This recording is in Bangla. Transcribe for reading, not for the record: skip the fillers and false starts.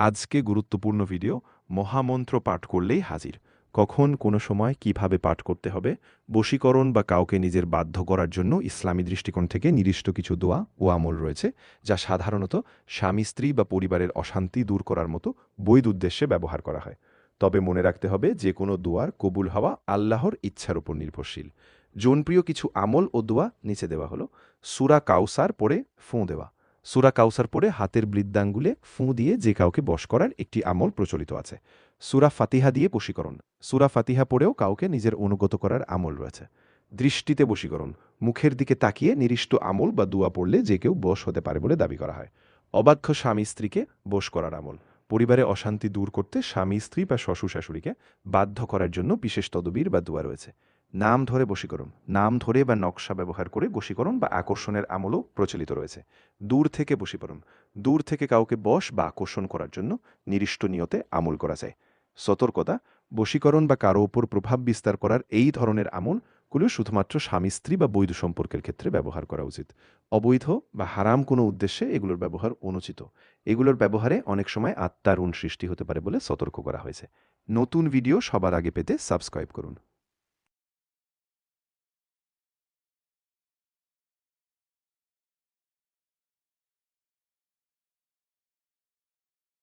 আজকে গুরুত্বপূর্ণ ভিডিও মহামন্ত্র পাঠ করলেই হাজির। কখন কোনো সময় কিভাবে পাঠ করতে হবে, বশীকরণ বা কাউকে নিজের বাধ্য করার জন্য ইসলামী দৃষ্টিকোণ থেকে নির্দিষ্ট কিছু দোয়া ও আমল রয়েছে, যা সাধারণত স্বামী স্ত্রী বা পরিবারের অশান্তি দূর করার মতো বৈধ উদ্দেশ্যে ব্যবহার করা হয়। তবে মনে রাখতে হবে যে কোনো দোয়ার কবুল হওয়া আল্লাহর ইচ্ছার উপর নির্ভরশীল। জনপ্রিয় কিছু আমল ও দোয়া নিচে দেওয়া হলো। সূরা কাউসার পড়ে ফোঁ দেওয়া। সূরা কাউসার পড়ে হাতের বৃদ্ধাঙ্গুলে ফুঁ দিয়ে যে কাউকে বশ করার একটি আমল প্রচলিত আছে। সূরা ফাতিহা দিয়ে বশীকরণ। সূরা ফাতিহা পড়েও কাউকে নিজের অনুগত করার আমল রয়েছে। দৃষ্টিতে বশীকরণ। মুখের দিকে তাকিয়ে নির্দিষ্ট আমল বা দুয়া পড়লে যে কেউ বশ হতে পারে বলে দাবি করা হয়। অবাধ্য স্বামী স্ত্রীকে বশ করার আমল। পরিবারে অশান্তি দূর করতে স্বামী স্ত্রী বা শ্বশুর শাশুড়িকে বাধ্য করার জন্য বিশেষ তদবির বা দোয়া রয়েছে। নাম ধরে বশীকরণ। নাম ধরে বা নকশা ব্যবহার করে বশীকরণ বা আকর্ষণের আমলও প্রচলিত রয়েছে। দূর থেকে বশীকরণ। দূর থেকে কাউকে বশ বা আকর্ষণ করার জন্য নির্দিষ্ট নিয়তে আমল করা যায়। সতর্কতা। বশীকরণ বা কারো ওপর প্রভাব বিস্তার করার এই ধরনের আমলগুলো শুধুমাত্র স্বামী স্ত্রী বা বৈধ সম্পর্কের ক্ষেত্রে ব্যবহার করা উচিত। অবৈধ বা হারাম কোনো উদ্দেশ্যে এগুলোর ব্যবহার অনুচিত। এগুলোর ব্যবহারে অনেক সময় আত্মার সৃষ্টি হতে পারে বলে সতর্ক করা হয়েছে। নতুন ভিডিও সবার আগে পেতে সাবস্ক্রাইব করুন।